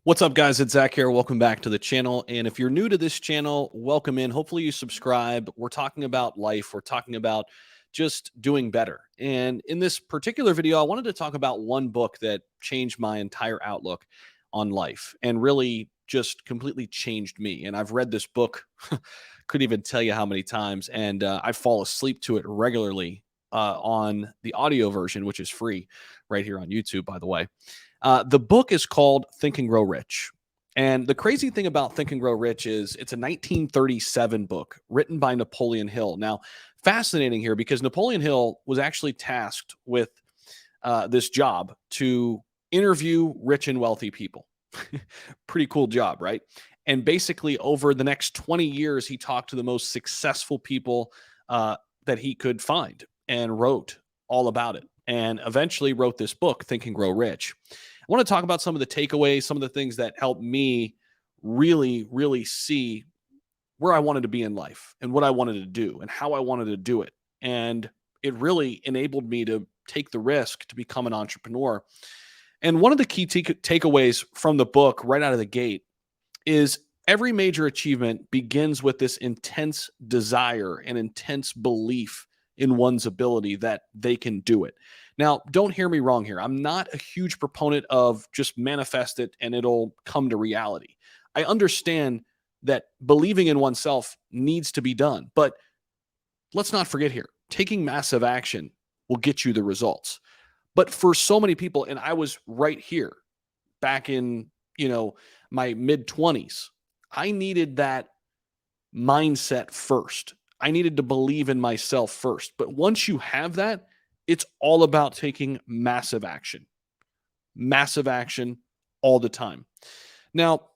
What's up, guys? It's Zach here. Welcome back to the channel. And if you're new to this channel, welcome in. Hopefully, you subscribe. We're talking about life, we're talking about just doing better. And in this particular video, I wanted to talk about one book that changed my entire outlook on life and really just completely changed me. And I've read this book, couldn't even tell you how many times, and I fall asleep to it regularly on the audio version, which is free right here on YouTube, by the way. The book is called Think and Grow Rich. And the crazy thing about Think and Grow Rich is it's a 1937 book written by Napoleon Hill. Now, fascinating here because Napoleon Hill was actually tasked with this job to interview rich and wealthy people. Pretty cool job, right? And basically, over the next 20 years, he talked to the most successful people that he could find and wrote all about it. And eventually wrote this book, Think and Grow Rich. I want to talk about some of the takeaways, some of the things that helped me really, really see where I wanted to be in life and what I wanted to do and how I wanted to do it. And it really enabled me to take the risk to become an entrepreneur. And one of the key takeaways from the book right out of the gate is every major achievement begins with this intense desire and intense belief in one's ability that they can do it. Now, don't hear me wrong here. I'm not a huge proponent of just manifest it and it'll come to reality. I understand that believing in oneself needs to be done, but let's not forget here, taking massive action will get you the results. But for so many people, and I was right here back in, my mid 20s, I needed that mindset first. I needed to believe in myself first. But once you have that, it's all about taking massive action all the time. Now,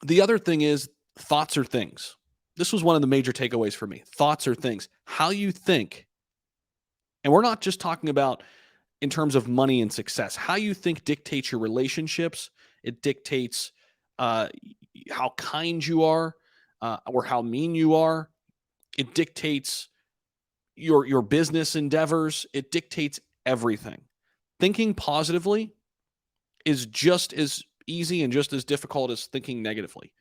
the other thing is thoughts are things. This was one of the major takeaways for me. Thoughts are things. How you think, and we're not just talking about in terms of money and success. How you think dictates your relationships. It dictates how kind you are or how mean you are. It dictates your business endeavors. It dictates everything. Thinking positively is just as easy and just as difficult as thinking negatively.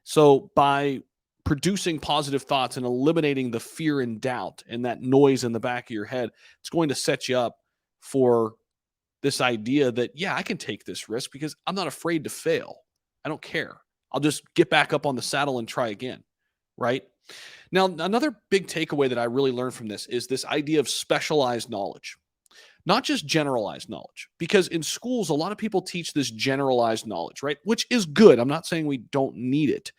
So by producing positive thoughts and eliminating the fear and doubt and that noise in the back of your head, it's going to set you up for this idea that, yeah, I can take this risk because I'm not afraid to fail. I don't care. I'll just get back up on the saddle and try again, right? Now, another big takeaway that I really learned from this is this idea of specialized knowledge, not just generalized knowledge, because in schools, a lot of people teach this generalized knowledge, right? Which is good. I'm not saying we don't need it.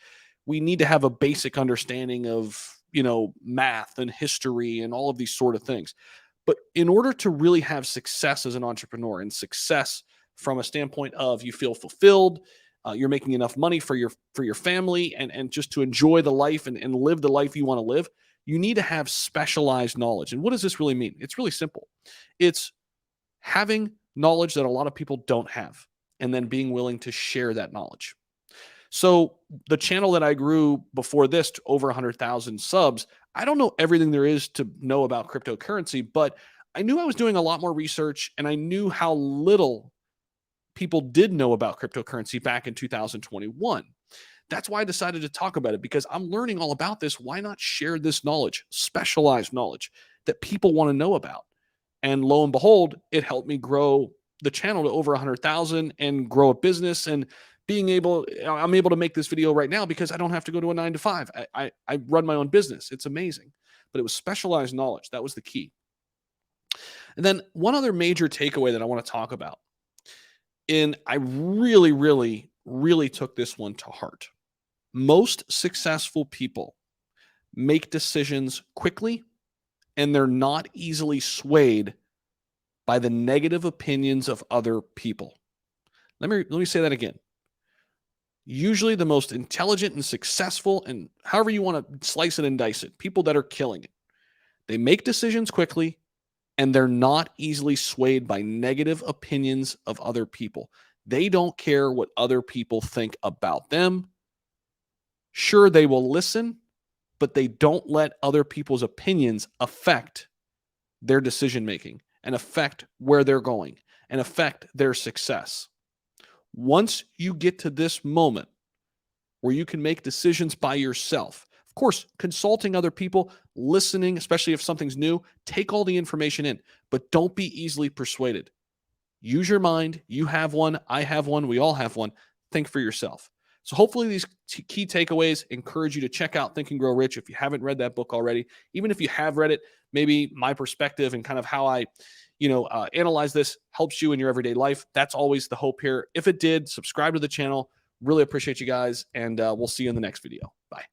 We need to have a basic understanding of, math and history and all of these sort of things. But in order to really have success as an entrepreneur and success from a standpoint of you feel fulfilled, you're making enough money for your family and just to enjoy the life and live the life you want to live, you need to have specialized knowledge. And what does this really mean? It's really simple. It's having knowledge that a lot of people don't have and then being willing to share that knowledge. So the channel that I grew before this to over 100,000 subs, I don't know everything there is to know about cryptocurrency, but I knew I was doing a lot more research and I knew how little people did know about cryptocurrency back in 2021. That's why I decided to talk about it because I'm learning all about this. Why not share this knowledge, specialized knowledge that people want to know about? And lo and behold, it helped me grow the channel to over 100,000 and grow a business and I'm able to make this video right now because I don't have to go to a 9 to 5. I run my own business. It's amazing. But it was specialized knowledge. That was the key. And then one other major takeaway that I want to talk about, and I really, really, really took this one to heart. Most successful people make decisions quickly and they're not easily swayed by the negative opinions of other people. Let me say that again. Usually the most intelligent and successful, and however you want to slice it and dice it, people that are killing it, they make decisions quickly and they're not easily swayed by negative opinions of other people. They don't care what other people think about them. Sure, they will listen, but they don't let other people's opinions affect their decision making and affect where they're going and affect their success. Once you get to this moment where you can make decisions by yourself, of course, consulting other people, listening, especially if something's new, take all the information in, but don't be easily persuaded. Use your mind. You have one. I have one. We all have one. Think for yourself. So hopefully these key takeaways encourage you to check out Think and Grow Rich if you haven't read that book already. Even if you have read it, maybe my perspective and kind of how I, analyze this helps you in your everyday life. That's always the hope here. If it did, subscribe to the channel. Really appreciate you guys, and we'll see you in the next video. Bye.